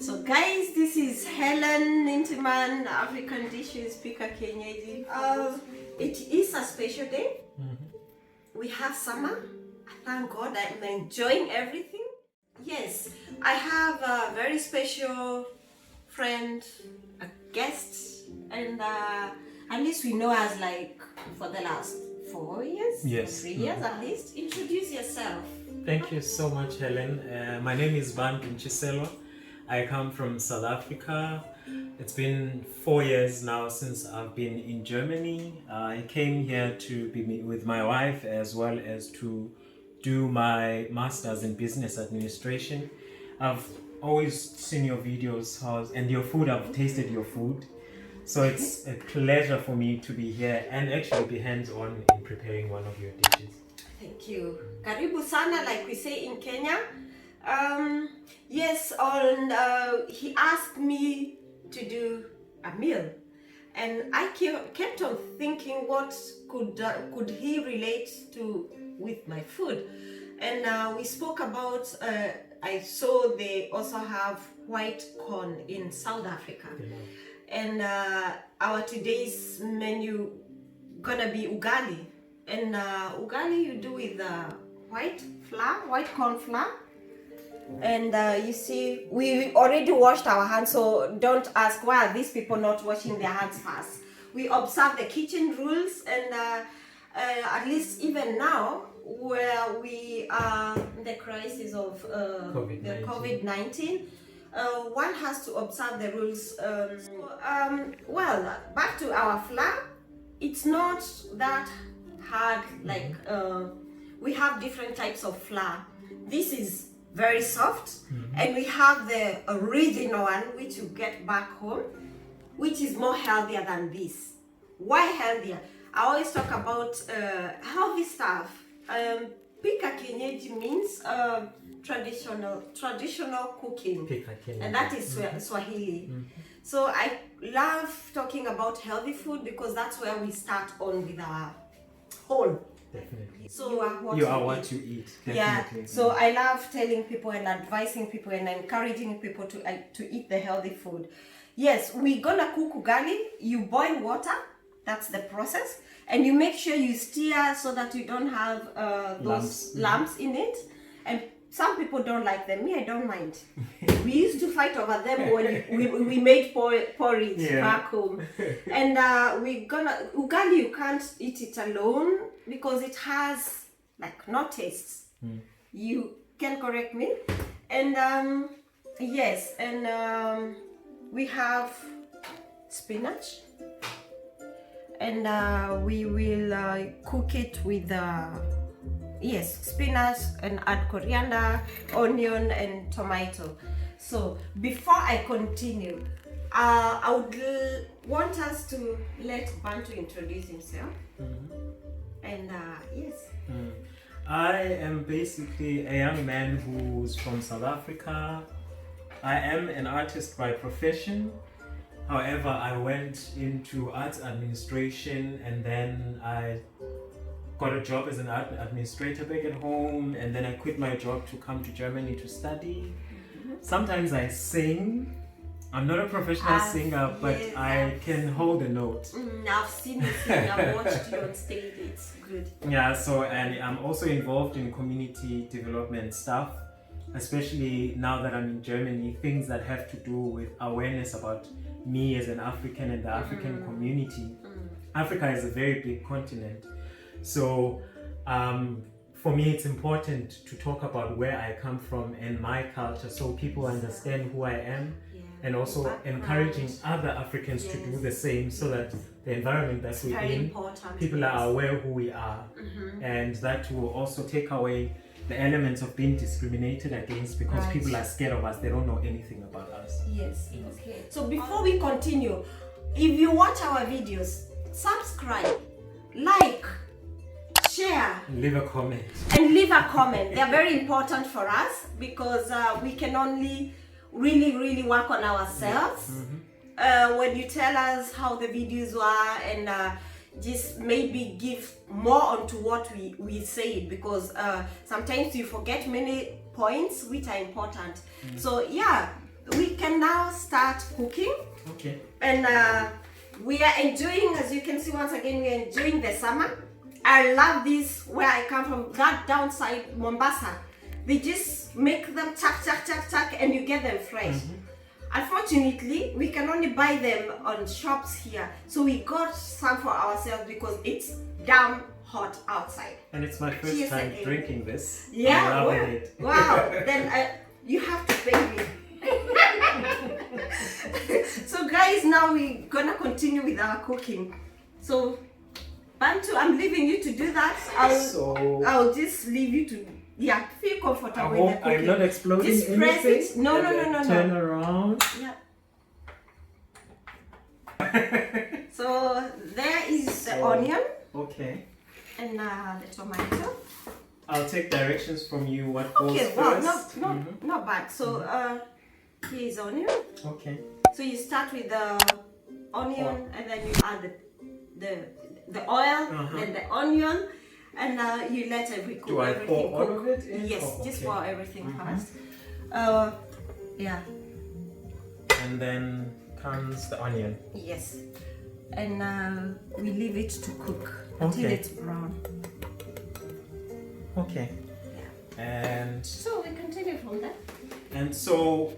So guys, this is Helen Nintiman, African Dishes Pika Kenyeji. It is a special day. We have summer. Thank God I'm enjoying everything. Yes, I have a very special friend, a guest, and at least we know us like for the last 4 years, yes, 3 years at least. Introduce yourself. Thank you so much, Helen. My name is Van Chiselo. I come from South Africa. It's been 4 years now since I've been in Germany. I came here to be with my wife as well as to do my master's in business administration. I've always seen your videos and your food. I've tasted your food. So it's a pleasure for me to be here and actually be hands-on in preparing one of your dishes. Thank you. Karibu sana, like we say in Kenya. Yes, he asked me to do a meal, and I kept on thinking what could he relate to with my food, and we spoke about. I saw they also have white corn in South Africa, and our today's menu gonna be ugali, and ugali you do with white corn flour. And you see, we already washed our hands, so don't ask why are these people not washing their hands first. We observe the kitchen rules, and at least even now, where we are in the crisis of the COVID-19, one has to observe the rules. Well, back to our flour, it's not that hard. Like we have different types of flour. This is very soft, and we have the original one which you get back home, which is more healthier than this. Why healthier? I always talk about healthy stuff. Pika Kienyeji means traditional cooking, and that is Swahili. So I love talking about healthy food because that's where we start on with our whole. Definitely. So you are what you eat. Definitely. Yeah. So I love telling people and advising people and encouraging people to eat the healthy food. Yes, we're gonna cook ugali. You boil water. That's the process, and you make sure you stir so that you don't have those lumps in it. And some people don't like them. Me, I don't mind. We used to fight over them when we made porridge back home. And ugali, you can't eat it alone because it has like no taste. You can correct me. And yes, and we have spinach, and we will cook it with spinach, and add coriander, onion, and tomato. So before I continue, I would want us to let Bantu introduce himself. And yes. I am basically a young man who's from South Africa. I am an artist by profession. However, I went into arts administration, and then I got a job as an art administrator back at home, and then I quit my job to come to Germany to study. Sometimes I sing. I'm not a professional singer, but I can hold a note. I've seen you sing. I've watched you on stage. It's good. Yeah, so and I'm also involved in community development stuff, especially now that I'm in Germany, things that have to do with awareness about me as an African and the African community. Africa is a very big continent. So for me, it's important to talk about where I come from and my culture so people understand who I am, and also encouraging other Africans to do the same so that the environment that we're in, people are aware who we are. And that will also take away the elements of being discriminated against because people are scared of us. They don't know anything about us. Yes. Okay. So before we continue, if you watch our videos, subscribe, like, share, leave a comment. And leave a comment. They are very important for us because we can only really work on ourselves. When you tell us how the videos were, and just maybe give more onto what we say, because sometimes you forget many points which are important. So yeah, we can now start cooking. Okay. And we are enjoying, as you can see once again, we are enjoying the summer. I love this where I come from, that downside Mombasa. They just make them chuck, and you get them fresh. Unfortunately, we can only buy them on shops here. So we got some for ourselves because it's damn hot outside. And it's my first time drinking this. Yeah, I love it. Wow. Then you have to pay me. So guys, now we're gonna continue with our cooking. So Bantu, I'm leaving you to do that. I'll just leave you to feel comfortable with the cooking. I'm not exploding just press anything. it. No. Turn around. Yeah. So there is the onion. Okay. And the tomato. I'll take directions from you. What goes first? Well, not bad. So here is onion. Okay. So you start with the onion, and then you add the oil, then the onion, and you let everything cook. Do I pour all of it in? Yes, just pour everything first. Yeah. And then comes the onion. Yes. And we leave it to cook until it's brown. Okay. Yeah. And so we continue from there. And so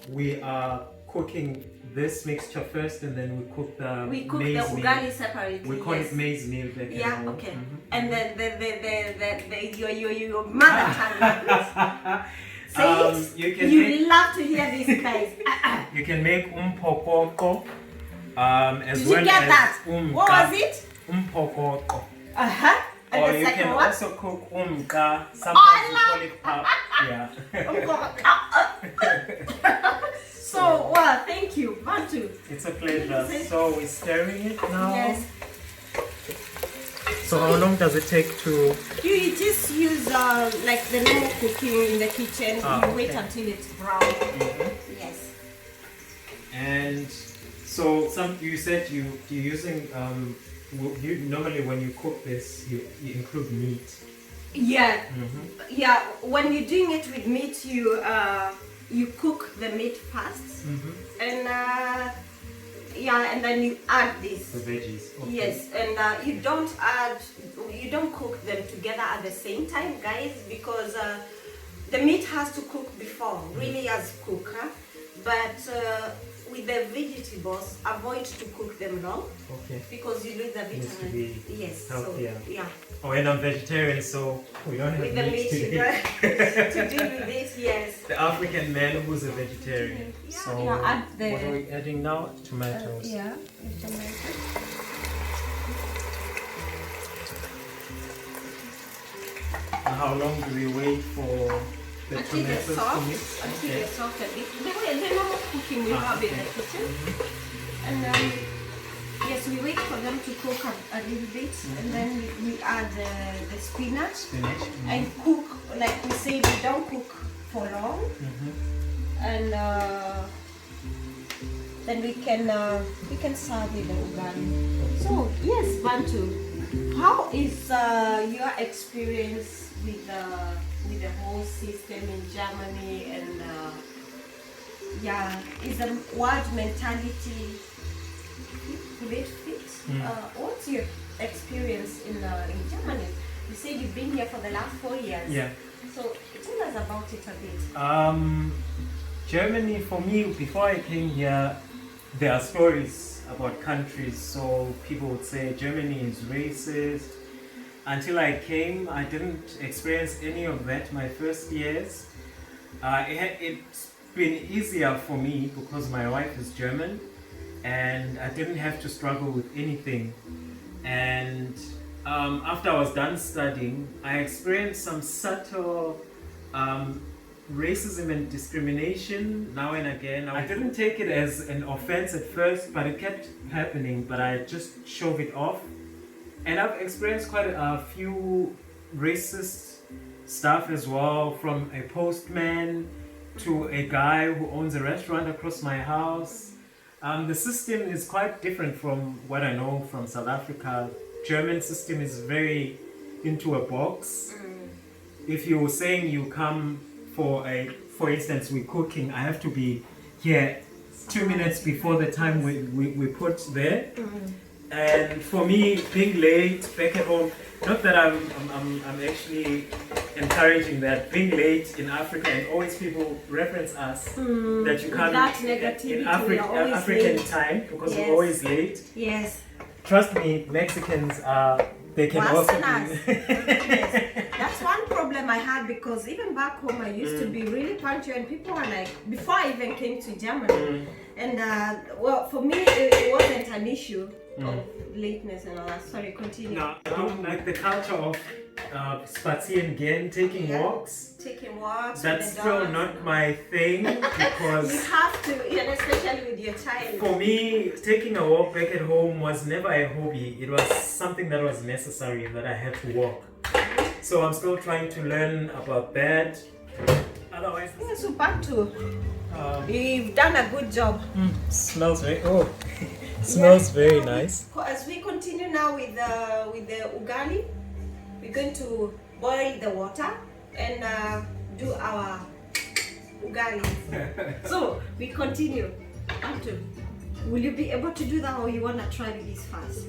we are cooking this mixture first, and then we cook the ugali separately. We call it maize meal. Yeah. Okay. And then your mother tongue. You love to hear these guys. You can make umpokoko. As Did well you get as that? What was it? Umpokoko. And or the you second can one? also cook umka. Sometimes we call it pap. Yeah. So, thank you. Bantu. It's a pleasure. So we're stirring it now. Yes. So how long does it take to? You just use like the normal cooking in the kitchen. You wait until it's brown. Yes. And so you said you're using you normally when you cook this you include meat. Yeah. Yeah. When you're doing it with meat, you cook the meat first, and and then you add this. The veggies. Okay. Yes, and you don't cook them together at the same time, guys, because the meat has to cook before, really has to cook, but with the vegetables, avoid to cook them long, because you lose the vitamin. Yes, healthier. So yeah. Oh, and I'm vegetarian, so we don't have with the meat to deal with it. Yes. The African man who's a vegetarian. Yeah. So Add the, what are we adding now? Tomatoes. Tomatoes. And how long do we wait for the tomatoes to mix? Until they're soft a bit. The normal cooking we have in the kitchen. And yes, we wait for them to cook a little bit, and then we add the spinach. And cook, like we say, we don't cook for long. And then we can serve with the ugali. So yes, Bantu, how is your experience with the whole system in Germany, and is the word mentality, will it fit? What's your experience in Germany? You said you've been here for the last 4 years. Yeah. So tell us about it a bit. Germany, for me, before I came here, there are stories about countries. So people would say Germany is racist. Until I came, I didn't experience any of that my first years. It's been easier for me because my wife is German, and I didn't have to struggle with anything. And after I was done studying, I experienced some subtle racism and discrimination now and again. I didn't take it as an offense at first, but it kept happening, but I just shoved it off. And I've experienced quite a few racist stuff as well, from a postman to a guy who owns a restaurant across my house. The system is quite different from what I know from South Africa. German system is very into a box. If you're saying you come for instance, we're cooking, I have to be yeah, 2 minutes before the time we put there. And for me, being late back at home, not that I'm actually encouraging that, being late in Africa, and always people reference us that you can't That negativity, in we are always African late. time because Yes. we're always late. Yes. Trust me, Mexicans are, they can Worse also than us. be. Yes. That's one problem I had, because even back home I used to be really punctual, and people were like, before I even came to Germany, and well, for me it wasn't an issue of lateness and all that. Sorry, continue. No, I don't like the culture of spazieren gehen, taking walks. Taking walks. That's with the still dogs. not my thing You because have to, and especially with your child. for me, taking a walk back at home was never a hobby. It was something that was necessary, that I had to walk. So I'm still trying to learn about that. Otherwise, Yeah, so back to, you've done a good job. smells very smells very nice. As we continue now with the ugali, we're going to boil the water and do our ugali. So we continue. Anton, will you be able to do that, or you want to try this first?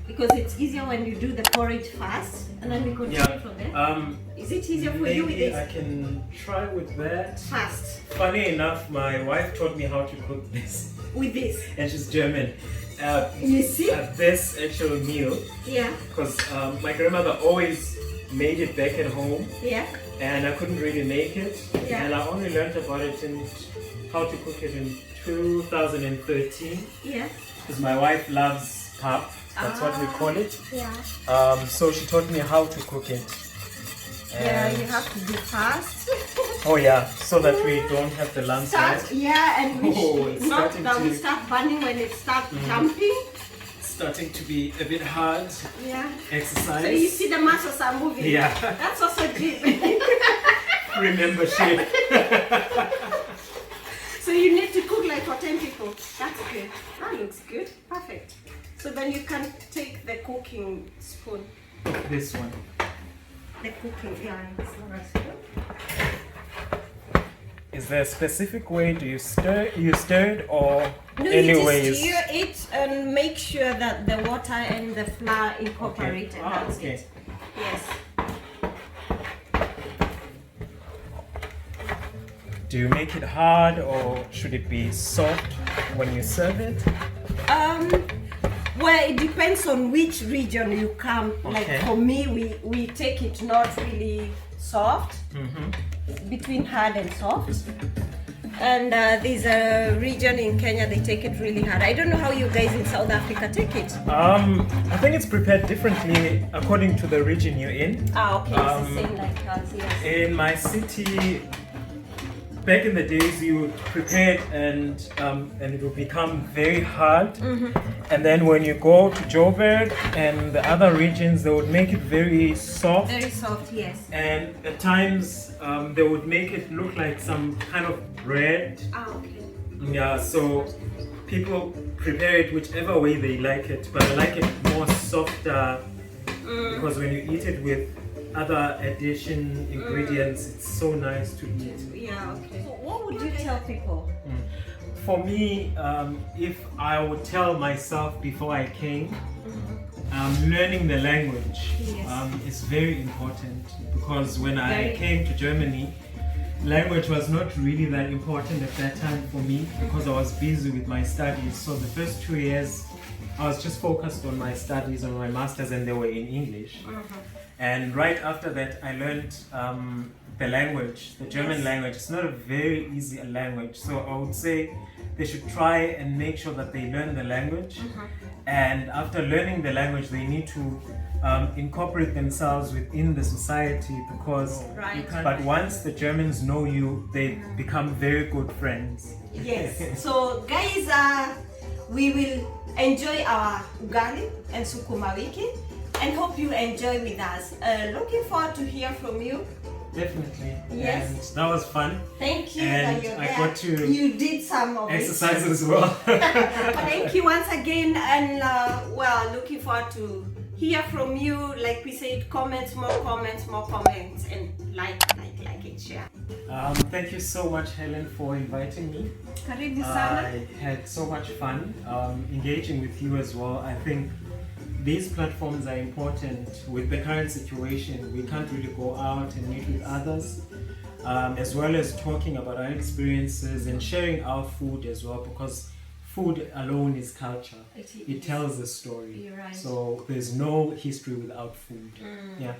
Because it's easier when you do the porridge first, and then we continue from there. Is it easier for you with Maybe this? I can try with that. Fast Funny enough, my wife taught me how to cook this, with this. and she's German. You see? This actual meal, Yeah, because my grandmother always made it back at home, yeah, and I couldn't really make it. Yeah. And I only learned about it and how to cook it in 2013, yeah. because my wife loves pap. That's what we call it. Yeah. So she taught me how to cook it. Yeah, And- you have to do fast. Oh yeah, so that we don't have the lumps. Start, Right? yeah, and we Oh, it's not starting that we to- start burning when it starts jumping. Starting to be a bit hard Yeah. exercise. So you see the muscles are moving. Yeah. That's also deep. Remember shape. So you need to cook like for 10 people. That's good. That looks good. Perfect. So then you can take the cooking spoon. This one. The cooking, yeah, it's not a spoon. Is there a specific way do you stir it or No, any you way just is stir it and make sure that the water and the flour incorporate, and that's okay. it. Yes. Do you make it hard or should it be soft when you serve it? Well, it depends on which region you come. Like Okay. for me, we take it not really soft, between hard and soft. And there's a region in Kenya, they take it really hard. I don't know how you guys in South Africa take it. I think it's prepared differently according to the region you're in. Ah, okay, it's the same like us, yes. In my city, back in the days, you would prepare it and it will become very hard. And then when you go to Joburg and the other regions, they would make it very soft. Very soft, yes. And at times, they would make it look like some kind of bread. Ah, okay. Yeah, so people prepare it whichever way they like it, but I like it more softer because when you eat it with other addition ingredients, it's so nice to eat. Yeah, okay. So what would you tell people? For me, if I would tell myself before I came, learning the language Yes. is very important, because when I Very. came to Germany, language was not really that important at that time for me because I was busy with my studies. So the first 2 years, I was just focused on my studies, on my masters, and they were in English. And right after that, I learned the language, the German Yes. language. It's not a very easy language. So I would say they should try and make sure that they learn the language. And after learning the language, they need to incorporate themselves within the society, because Right. but once the Germans know you, they become very good friends. Yes. So guys, we will enjoy our ugali and sukuma wiki, and hope you enjoy with us. Looking forward to hear from you. Definitely. Yes. And that was fun. Thank you And that you're I there. got to You did some of Exercise as well. Thank you once again, and well, looking forward to hear from you. Like we said, comments, more comments, and like it. can share. Thank you so much, Helen, for inviting me. Karibu sana. I had so much fun engaging with you as well. I think these platforms are important with the current situation. We can't really go out and meet with others, as well as talking about our experiences and sharing our food as well, because food alone is culture. It tells a story. You're right. So there's no history without food. Yeah.